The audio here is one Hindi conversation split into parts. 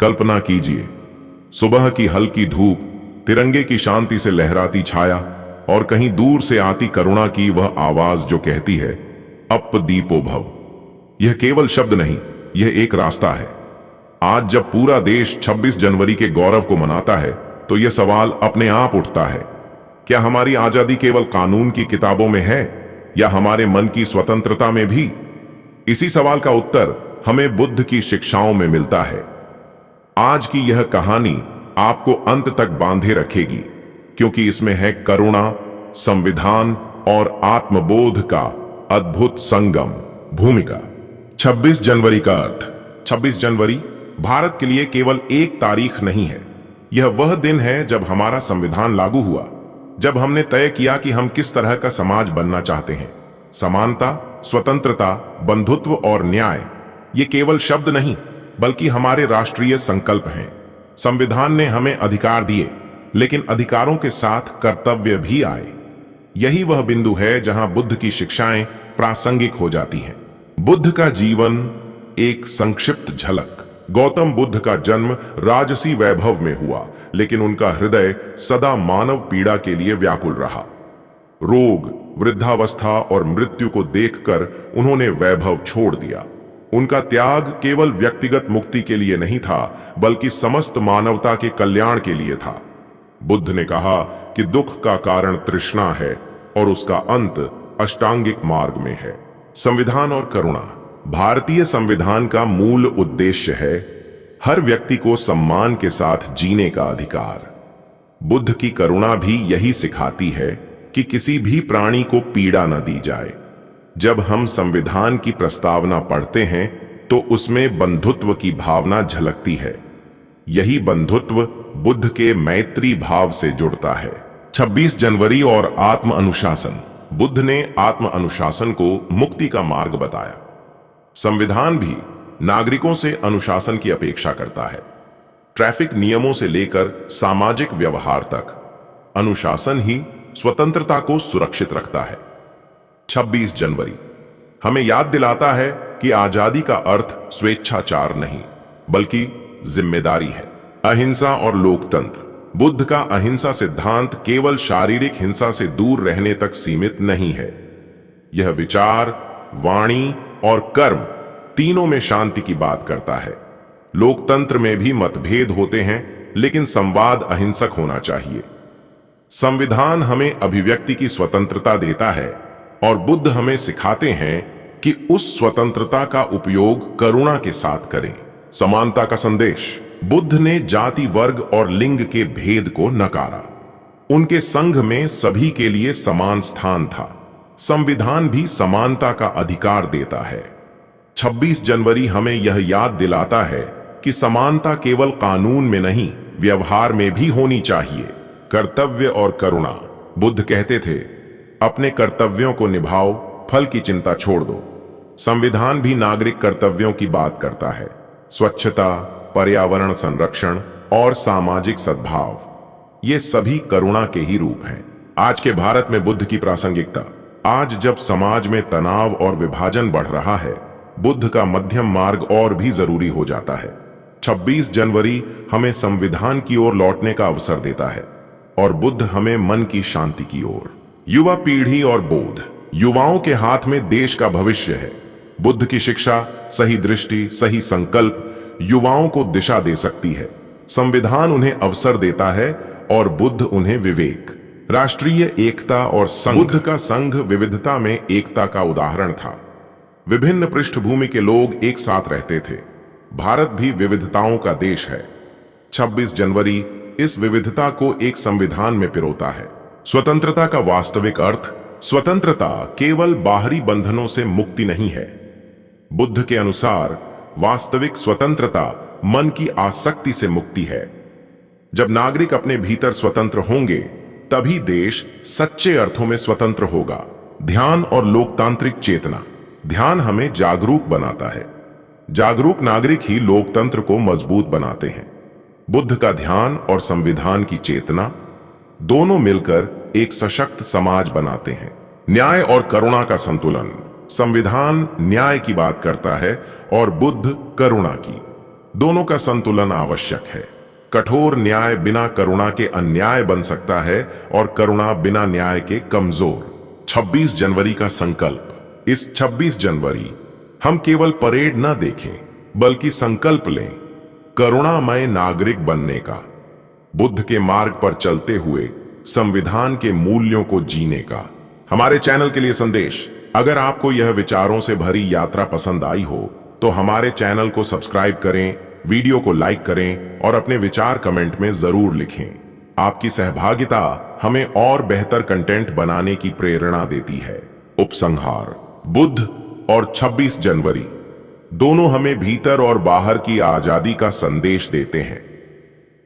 कल्पना कीजिए, सुबह की हल्की धूप, तिरंगे की शांति से लहराती छाया और कहीं दूर से आती करुणा की वह आवाज जो कहती है, अप दीपो भव। यह केवल शब्द नहीं, यह एक रास्ता है। आज जब पूरा देश 26 जनवरी के गौरव को मनाता है, तो यह सवाल अपने आप उठता है, क्या हमारी आजादी केवल कानून की किताबों में है या हमारे मन की स्वतंत्रता में भी? इसी सवाल का उत्तर हमें बुद्ध की शिक्षाओं में मिलता है। आज की यह कहानी आपको अंत तक बांधे रखेगी, क्योंकि इसमें है करुणा, संविधान और आत्मबोध का अद्भुत संगम। भूमिका। 26 जनवरी का अर्थ। 26 जनवरी भारत के लिए केवल एक तारीख नहीं है, यह वह दिन है जब हमारा संविधान लागू हुआ, जब हमने तय किया कि हम किस तरह का समाज बनना चाहते हैं। समानता, स्वतंत्रता, बंधुत्व और न्याय, ये केवल शब्द नहीं बल्कि हमारे राष्ट्रीय संकल्प हैं। संविधान ने हमें अधिकार दिए, लेकिन अधिकारों के साथ कर्तव्य भी आए। यही वह बिंदु है जहां बुद्ध की शिक्षाएं प्रासंगिक हो जाती हैं। बुद्ध का जीवन एक संक्षिप्त झलक। गौतम बुद्ध का जन्म राजसी वैभव में हुआ, लेकिन उनका हृदय सदा मानव पीड़ा के लिए व्याकुल रहा। रोग, वृद्धावस्था और मृत्यु को देखकर उन्होंने वैभव छोड़ दिया। उनका त्याग केवल व्यक्तिगत मुक्ति के लिए नहीं था, बल्कि समस्त मानवता के कल्याण के लिए था। बुद्ध ने कहा कि दुख का कारण तृष्णा है और उसका अंत अष्टांगिक मार्ग में है। संविधान और करुणा। भारतीय संविधान का मूल उद्देश्य है हर व्यक्ति को सम्मान के साथ जीने का अधिकार। बुद्ध की करुणा भी यही सिखाती है कि किसी भी प्राणी को पीड़ा न दी जाए। जब हम संविधान की प्रस्तावना पढ़ते हैं तो उसमें बंधुत्व की भावना झलकती है। यही बंधुत्व बुद्ध के मैत्री भाव से जुड़ता है। 26 जनवरी और आत्म अनुशासन। बुद्ध ने आत्म अनुशासन को मुक्ति का मार्ग बताया। संविधान भी नागरिकों से अनुशासन की अपेक्षा करता है। ट्रैफिक नियमों से लेकर सामाजिक व्यवहार तक अनुशासन ही स्वतंत्रता को सुरक्षित रखता है। 26 जनवरी हमें याद दिलाता है कि आजादी का अर्थ स्वेच्छाचार नहीं, बल्कि जिम्मेदारी है। अहिंसा और लोकतंत्र। बुद्ध का अहिंसा सिद्धांत केवल शारीरिक हिंसा से दूर रहने तक सीमित नहीं है। यह विचार, वाणी और कर्म तीनों में शांति की बात करता है। लोकतंत्र में भी मतभेद होते हैं, लेकिन संवाद अहिंसक होना चाहिए। संविधान हमें अभिव्यक्ति की स्वतंत्रता देता है और बुद्ध हमें सिखाते हैं कि उस स्वतंत्रता का उपयोग करुणा के साथ करें। समानता का संदेश। बुद्ध ने जाति, वर्ग और लिंग के भेद को नकारा। उनके संघ में सभी के लिए समान स्थान था। संविधान भी समानता का अधिकार देता है। 26 जनवरी हमें यह याद दिलाता है कि समानता केवल कानून में नहीं, व्यवहार में भी होनी चाहिए। कर्तव्य और करुणा। बुद्ध कहते थे, अपने कर्तव्यों को निभाओ, फल की चिंता छोड़ दो। संविधान भी नागरिक कर्तव्यों की बात करता है। स्वच्छता, पर्यावरण संरक्षण और सामाजिक सद्भाव, ये सभी करुणा के ही रूप हैं। आज के भारत में बुद्ध की प्रासंगिकता। आज जब समाज में तनाव और विभाजन बढ़ रहा है, बुद्ध का मध्यम मार्ग और भी जरूरी हो जाता है। 26 जनवरी हमें संविधान की ओर लौटने का अवसर देता है और बुद्ध हमें मन की शांति की ओर। युवा पीढ़ी और बोध। युवाओं के हाथ में देश का भविष्य है। बुद्ध की शिक्षा, सही दृष्टि, सही संकल्प युवाओं को दिशा दे सकती है। संविधान उन्हें अवसर देता है और बुद्ध उन्हें विवेक। राष्ट्रीय एकता और संघ। बुद्ध का संघ विविधता में एकता का उदाहरण था। विभिन्न पृष्ठभूमि के लोग एक साथ रहते थे। भारत भी विविधताओं का देश है। 26 जनवरी इस विविधता को एक संविधान में पिरोता है। स्वतंत्रता का वास्तविक अर्थ। स्वतंत्रता केवल बाहरी बंधनों से मुक्ति नहीं है। बुद्ध के अनुसार वास्तविक स्वतंत्रता मन की आसक्ति से मुक्ति है। जब नागरिक अपने भीतर स्वतंत्र होंगे, तभी देश सच्चे अर्थों में स्वतंत्र होगा। ध्यान और लोकतांत्रिक चेतना। ध्यान हमें जागरूक बनाता है। जागरूक नागरिक ही लोकतंत्र को मजबूत बनाते हैं। बुद्ध का ध्यान और संविधान की चेतना दोनों मिलकर एक सशक्त समाज बनाते हैं। न्याय और करुणा का संतुलन। संविधान न्याय की बात करता है और बुद्ध करुणा की। दोनों का संतुलन आवश्यक है। कठोर न्याय बिना करुणा के अन्याय बन सकता है और करुणा बिना न्याय के कमजोर। 26 जनवरी का संकल्प। इस 26 जनवरी हम केवल परेड न देखें बल्कि संकल्प लें करुणामय नागरिक बनने का, बुद्ध के मार्ग पर चलते हुए संविधान के मूल्यों को जीने का। हमारे चैनल के लिए संदेश। अगर आपको यह विचारों से भरी यात्रा पसंद आई हो तो हमारे चैनल को सब्सक्राइब करें, वीडियो को लाइक करें और अपने विचार कमेंट में जरूर लिखें। आपकी सहभागिता हमें और बेहतर कंटेंट बनाने की प्रेरणा देती है। उपसंहार। बुद्ध और 26 जनवरी दोनों हमें भीतर और बाहर की आजादी का संदेश देते हैं।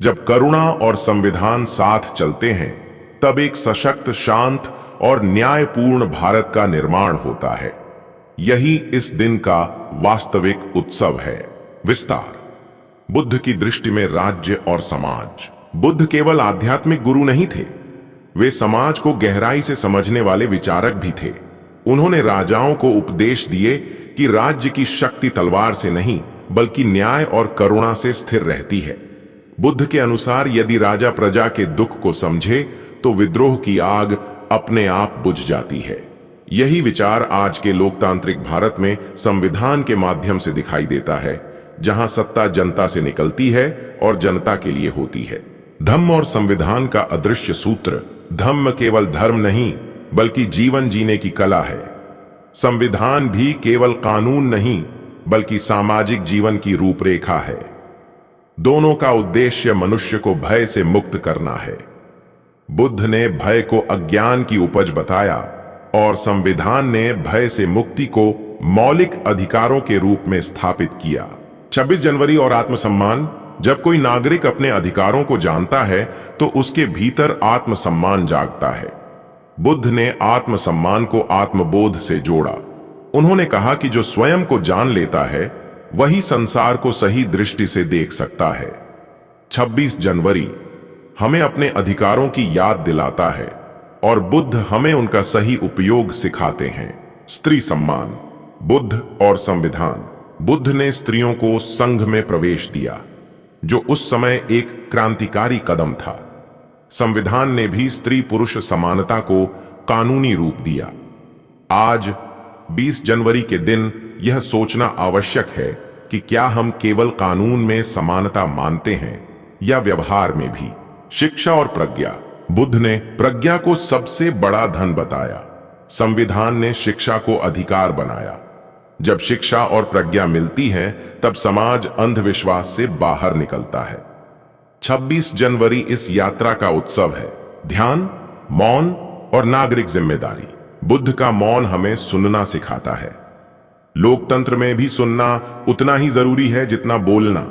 जब करुणा और संविधान साथ चलते हैं तब एक सशक्त, शांत और न्यायपूर्ण भारत का निर्माण होता है। यही इस दिन का वास्तविक उत्सव है। विस्तार। बुद्ध की दृष्टि में राज्य और समाज। बुद्ध केवल आध्यात्मिक गुरु नहीं थे, वे समाज को गहराई से समझने वाले विचारक भी थे। उन्होंने राजाओं को उपदेश दिए कि राज्य की शक्ति तलवार से नहीं बल्कि न्याय और करुणा से स्थिर रहती है। बुद्ध के अनुसार यदि राजा प्रजा के दुख को समझे तो विद्रोह की आग अपने आप बुझ जाती है। यही विचार आज के लोकतांत्रिक भारत में संविधान के माध्यम से दिखाई देता है, जहां सत्ता जनता से निकलती है और जनता के लिए होती है। धम्म और संविधान का अदृश्य सूत्र। धम्म केवल धर्म नहीं बल्कि जीवन जीने की कला है। संविधान भी केवल कानून नहीं बल्कि सामाजिक जीवन की रूपरेखा है। दोनों का उद्देश्य मनुष्य को भय से मुक्त करना है। बुद्ध ने भय को अज्ञान की उपज बताया और संविधान ने भय से मुक्ति को मौलिक अधिकारों के रूप में स्थापित किया। 26 जनवरी और आत्मसम्मान। जब कोई नागरिक अपने अधिकारों को जानता है तो उसके भीतर आत्मसम्मान जागता है। बुद्ध ने आत्मसम्मान को आत्मबोध से जोड़ा। उन्होंने कहा कि जो स्वयं को जान लेता है वही संसार को सही दृष्टि से देख सकता है। 26 जनवरी हमें अपने अधिकारों की याद दिलाता है और बुद्ध हमें उनका सही उपयोग सिखाते हैं। स्त्री सम्मान। बुद्ध और संविधान। बुद्ध ने स्त्रियों को संघ में प्रवेश दिया, जो उस समय एक क्रांतिकारी कदम था। संविधान ने भी स्त्री पुरुष समानता को कानूनी रूप दिया। आज 20 जनवरी के दिन यह सोचना आवश्यक है कि क्या हम केवल कानून में समानता मानते हैं या व्यवहार में भी। शिक्षा और प्रज्ञा। बुद्ध ने प्रज्ञा को सबसे बड़ा धन बताया। संविधान ने शिक्षा को अधिकार बनाया। जब शिक्षा और प्रज्ञा मिलती है तब समाज अंधविश्वास से बाहर निकलता है। 26 जनवरी इस यात्रा का उत्सव है। ध्यान, मौन और नागरिक जिम्मेदारी। बुद्ध का मौन हमें सुनना सिखाता है। लोकतंत्र में भी सुनना उतना ही जरूरी है जितना बोलना।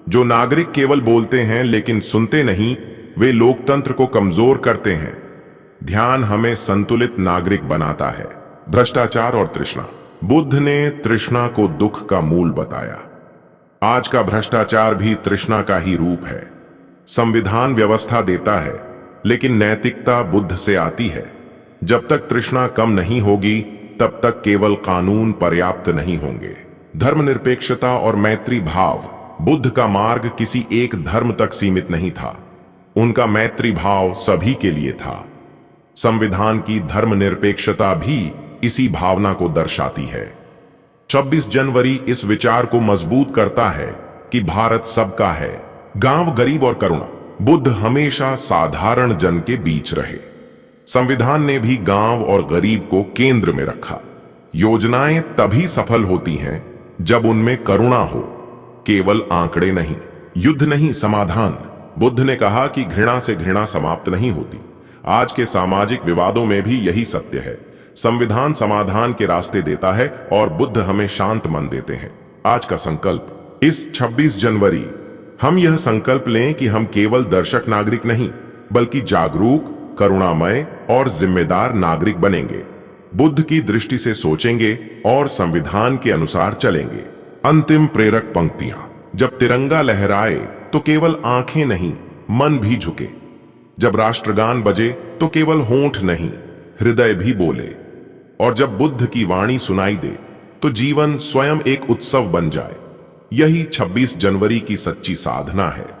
जो नागरिक केवल बोलते हैं लेकिन सुनते नहीं, वे लोकतंत्र को कमजोर करते हैं। ध्यान हमें संतुलित नागरिक बनाता है। भ्रष्टाचार और तृष्णा। बुद्ध ने तृष्णा को दुख का मूल बताया। आज का भ्रष्टाचार भी तृष्णा का ही रूप है। संविधान व्यवस्था देता है लेकिन नैतिकता बुद्ध से आती है। जब तक तृष्णा कम नहीं होगी तब तक केवल कानून पर्याप्त नहीं होंगे। धर्मनिरपेक्षता और मैत्री भाव। बुद्ध का मार्ग किसी एक धर्म तक सीमित नहीं था, उनका मैत्री भाव सभी के लिए था। संविधान की धर्मनिरपेक्षता भी इसी भावना को दर्शाती है। 26 जनवरी इस विचार को मजबूत करता है कि भारत सबका है, गांव, गरीब और करुणा। बुद्ध हमेशा साधारण जन के बीच रहे। संविधान ने भी गांव और गरीब को केंद्र में रखा। योजनाएं तभी सफल होती हैं जब उनमें करुणा हो, केवल आंकड़े नहीं। युद्ध नहीं, समाधान। बुद्ध ने कहा कि घृणा से घृणा समाप्त नहीं होती। आज के सामाजिक विवादों में भी यही सत्य है। संविधान समाधान के रास्ते देता है और बुद्ध हमें शांत मन देते हैं। आज का संकल्प। इस 26 जनवरी हम यह संकल्प लें कि हम केवल दर्शक नागरिक नहीं बल्कि जागरूक, करुणामय और जिम्मेदार नागरिक बनेंगे। बुद्ध की दृष्टि से सोचेंगे और संविधान के अनुसार चलेंगे। अंतिम प्रेरक पंक्तियां। जब तिरंगा लहराए तो केवल आंखें नहीं, मन भी झुके। जब राष्ट्रगान बजे तो केवल होंठ नहीं, हृदय भी बोले। और जब बुद्ध की वाणी सुनाई दे तो जीवन स्वयं एक उत्सव बन जाए। यही 26 जनवरी की सच्ची साधना है।